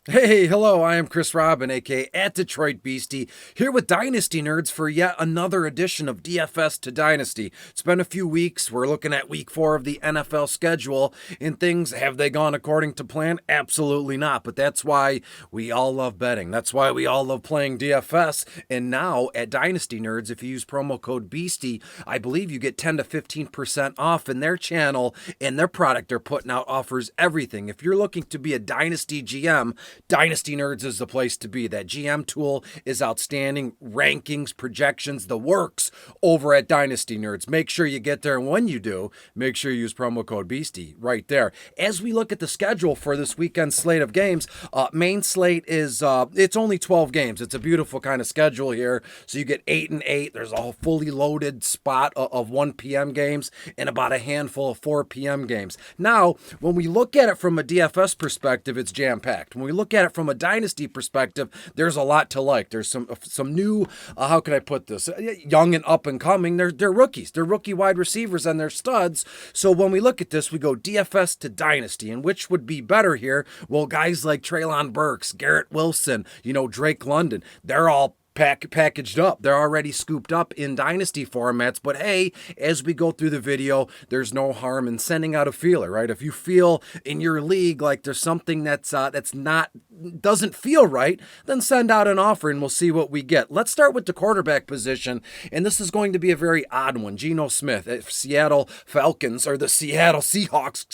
Hey, hello, I am Chris Robin, aka at Detroit Beastie, here with Dynasty Nerds for yet another edition of DFS to Dynasty. It's been a few weeks. We're looking at week 4 of the NFL schedule, and things, have they gone according to plan? Absolutely not, but that's why we all love betting. That's why we all love playing DFS, and now at Dynasty Nerds, if you use promo code Beastie, I believe you get 10 to 15% off in their channel, and their product they're putting out offers everything. If you're looking to be a Dynasty GM, Dynasty Nerds is the place to be. That GM tool is outstanding. Rankings, projections, the works over at Dynasty Nerds. Make sure you get there, and when you do, make sure you use promo code Beastie right there. As we look at the schedule for this weekend slate of games, main slate is it's only 12 games. It's a beautiful kind of schedule here. So you get 8 and 8. There's a fully loaded spot of 1 p.m. games and about a handful of 4 p.m. games. Now, when we look at it from a DFS perspective, it's jam-packed. When we look at it from a dynasty perspective, there's a lot to like. There's some new, how can I put this? Young and up and coming. They're rookies. They're rookie wide receivers and they're studs. So when we look at this, we go DFS to dynasty. And which would be better here? Well, guys like Treylon Burks, Garrett Wilson, Drake London, they're all packaged up. They're already scooped up in dynasty formats, but hey, as we go through the video, there's no harm in sending out a feeler, right? If you feel in your league like there's something that's not doesn't feel right, then send out an offer and we'll see what we get. Let's start with the quarterback position, and this is going to be a very odd one. Geno Smith, Seattle Falcons, or the Seattle Seahawks,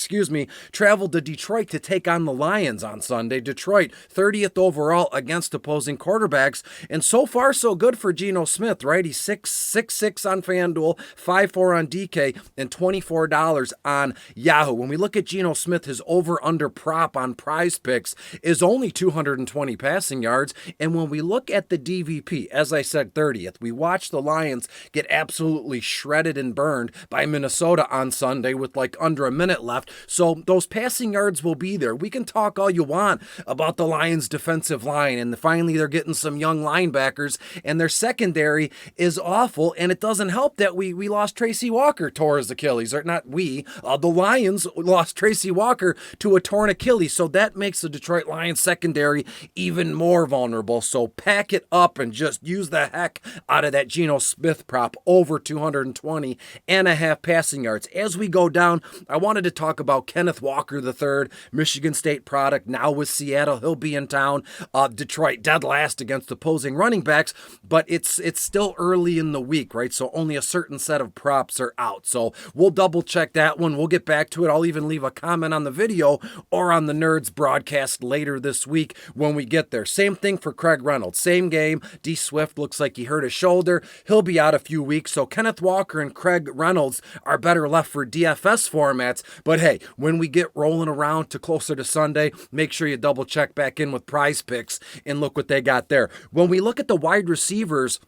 traveled to Detroit to take on the Lions on Sunday. Detroit, 30th overall against opposing quarterbacks, and so far so good for Geno Smith, right? He's 6'6" on FanDuel, 5'4" on DK, and $24 on Yahoo. When we look at Geno Smith, his over-under prop on Prize Picks is only 220 passing yards, and when we look at the DVP, as I said, 30th, we watched the Lions get absolutely shredded and burned by Minnesota on Sunday with like under a minute left, so those passing yards will be there. We can talk all you want about the Lions' defensive line, and finally they're getting some young linebackers, and their secondary is awful, and it doesn't help that we lost Tracy Walker, tore his Achilles, or not we, the Lions lost Tracy Walker to a torn Achilles, so that makes the Detroit Lions secondary even more vulnerable. So pack it up and just use the heck out of that Geno Smith prop, over 220 and a half passing yards. As we go down, I wanted to talk about Kenneth Walker III, Michigan State product, now with Seattle. He'll be in town. Detroit dead last against opposing running backs, but it's still early in the week, right? So only a certain set of props are out. So we'll double check that one. We'll get back to it. I'll even leave a comment on the video or on the Nerds broadcast later this week when we get there. Same thing for Craig Reynolds. Same game. D Swift looks like he hurt his shoulder. He'll be out a few weeks. So Kenneth Walker and Craig Reynolds are better left for DFS formats. But hey, when we get rolling around to closer to Sunday, make sure you double check back in with Prize Picks and look what they got there. When we look at the wide receivers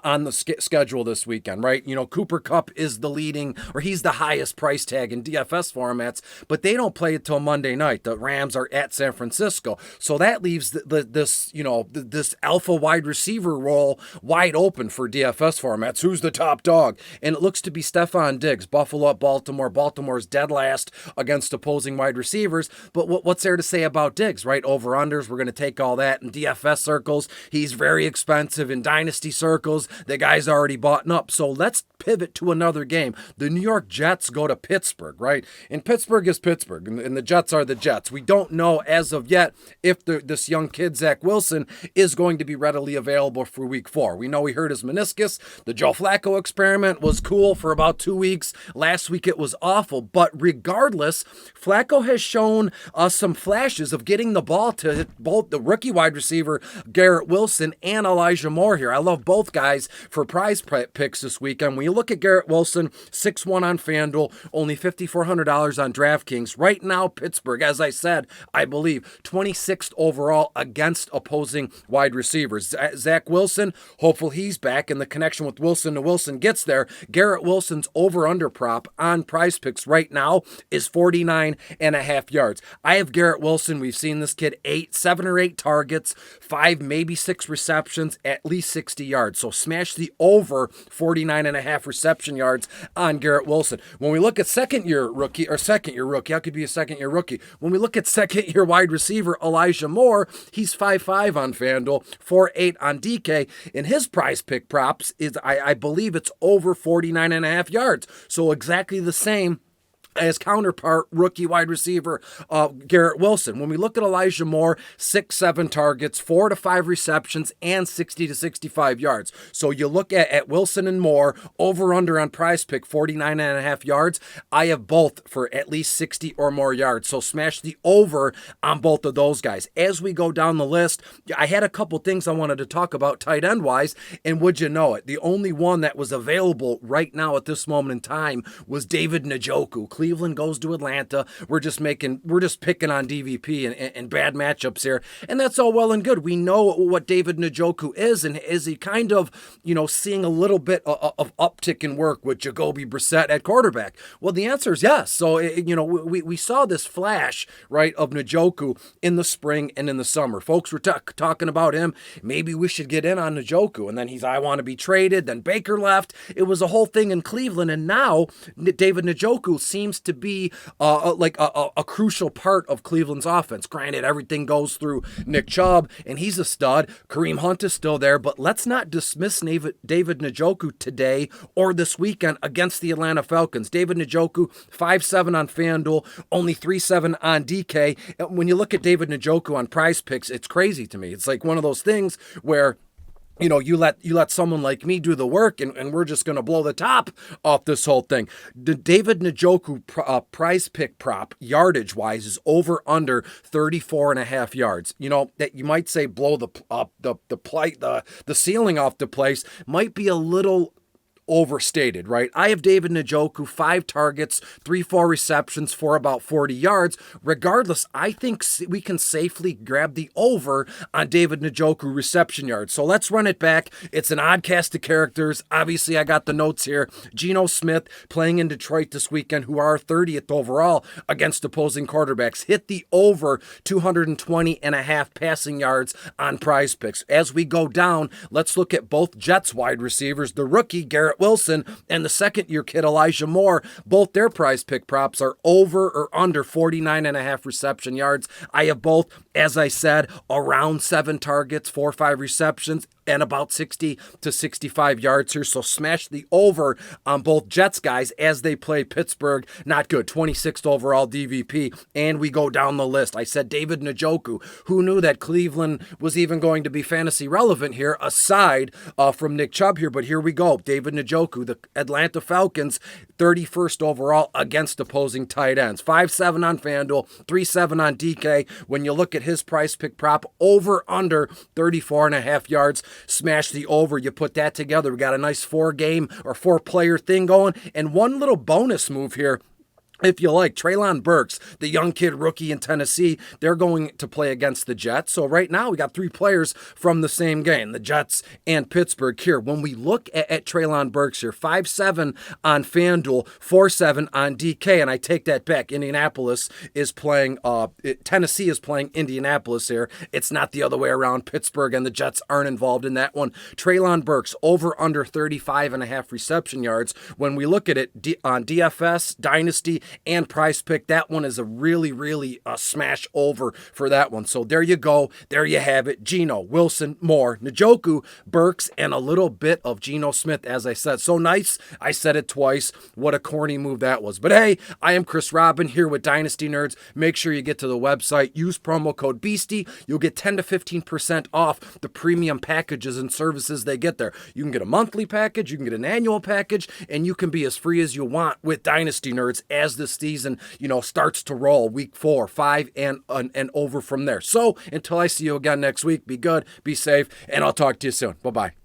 on the schedule this weekend, right? Cooper Kupp is the leading, or he's the highest price tag in DFS formats, but they don't play until Monday night. The Rams are at San Francisco. So that leaves this alpha wide receiver role wide open for DFS formats. Who's the top dog? And it looks to be Stefon Diggs, Buffalo, Baltimore. Baltimore's dead last against opposing wide receivers. But what's there to say about Diggs, right? Over-unders, we're going to take all that in DFS circles. He's very expensive in dynasty circles. The guy's already bought up. So let's pivot to another game. The New York Jets go to Pittsburgh, right? And Pittsburgh is Pittsburgh, and the Jets are the Jets. We don't know as of yet if this young kid, Zach Wilson, is going to be readily available for week 4. We know he hurt his meniscus. The Joe Flacco experiment was cool for about 2 weeks. Last week it was awful, but regardless, Flacco has shown us some flashes of getting the ball to both the rookie wide receiver, Garrett Wilson, and Elijah Moore here. I love both guys for Prize Picks this weekend. When you look at Garrett Wilson, 6'1" on FanDuel, only $5,400 on DraftKings. Right now, Pittsburgh, as I said, I believe, 26th overall against opposing wide receivers. Zach Wilson, hopefully he's back, and the connection with Wilson to Wilson gets there. Garrett Wilson's over-under prop on Prize Picks right now is 49 and a half yards. I have Garrett Wilson. We've seen this kid 7 or 8 targets, 5, maybe 6 receptions, at least 60 yards. So So smash the over 49.5 reception yards on Garrett Wilson. When we look at second-year rookie, how could be a second-year rookie? When we look at second-year wide receiver Elijah Moore, he's 5.5 on FanDuel, 4.8 on DK, and his prize pick props is, I believe it's over 49.5 yards. So exactly the same as counterpart rookie wide receiver Garrett Wilson. When we look at Elijah Moore, 6-7 targets, 4 to 5 receptions, and 60 to 65 yards. So you look at Wilson and Moore, over under on prize pick, 49.5 yards. I have both for at least 60 or more yards. So smash the over on both of those guys. As we go down the list, I had a couple things I wanted to talk about tight end wise, and would you know it, the only one that was available right now at this moment in time was David Najoku. Cleveland goes to Atlanta. We're just picking on DVP and bad matchups here. And that's all well and good. We know what David Najoku is, and is he kind of, seeing a little bit of uptick in work with Jacoby Brissett at quarterback? Well, the answer is yes. So, we saw this flash, right, of Najoku in the spring and in the summer. Folks were talking about him. Maybe we should get in on Najoku. And then I want to be traded. Then Baker left. It was a whole thing in Cleveland. And now David Najoku seems to be like a crucial part of Cleveland's offense. Granted, everything goes through Nick Chubb, and he's a stud. Kareem Hunt is still there, but let's not dismiss David Najoku today or this weekend against the Atlanta Falcons. David Najoku, 5.7 on FanDuel, only 3.7 on DK. When you look at David Najoku on Prize Picks, it's crazy to me. It's like one of those things where you let someone like me do the work, and we're just going to blow the top off this whole thing. The David Najoku prize pick prop, yardage-wise, is over under 34.5 yards. That you might say blow the ceiling off the place might be a little overstated, right? I have David Najoku, 5 targets, 3-4 receptions for about 40 yards. Regardless, I think we can safely grab the over on David Najoku reception yards. So let's run it back. It's an odd cast of characters. Obviously, I got the notes here. Geno Smith playing in Detroit this weekend, who are 30th overall against opposing quarterbacks. Hit the over 220.5 passing yards on Prize Picks. As we go down, let's look at both Jets wide receivers, the rookie Garrett Wilson and the second-year kid Elijah Moore. Both their prize pick props are over or under 49.5 reception yards. I have both, as I said, around 7 targets, 4 or 5 receptions, and about 60 to 65 yards here. So smash the over on both Jets guys as they play Pittsburgh. Not good. 26th overall DVP. And we go down the list. I said David Najoku. Who knew that Cleveland was even going to be fantasy relevant here, aside from Nick Chubb here? But here we go. David Najoku, the Atlanta Falcons, 31st overall against opposing tight ends. 5.7 on FanDuel, 3.7 on DK. When you look at his price pick prop, over under 34.5 yards. Smash the over. You put that together. We got a nice 4-player thing going. And one little bonus move here, if you like, Treylon Burks, the young kid rookie in Tennessee, they're going to play against the Jets. So right now we got 3 players from the same game, the Jets and Pittsburgh here. When we look at Treylon Burks here, 5.7 on FanDuel, 4.7 on DK, and I take that back. Tennessee is playing Indianapolis here. It's not the other way around. Pittsburgh and the Jets aren't involved in that one. Treylon Burks, over under 35.5 reception yards. When we look at it on DFS, Dynasty, and Prize Pick, that one is a really smash over for that one. So there you go. There you have it. Geno, Wilson, Moore, Najoku, Burks, and a little bit of Geno Smith, as I said. So nice. I said it twice. What a corny move that was. But hey, I am Chris Robin here with Dynasty Nerds. Make sure you get to the website. Use promo code BEASTIE. You'll get 10 to 15% off the premium packages and services they get there. You can get a monthly package. You can get an annual package. And you can be as free as you want with Dynasty Nerds as this season, starts to roll week 4, 5, and over from there. So until I see you again next week, be good, be safe, and I'll talk to you soon. Bye-bye.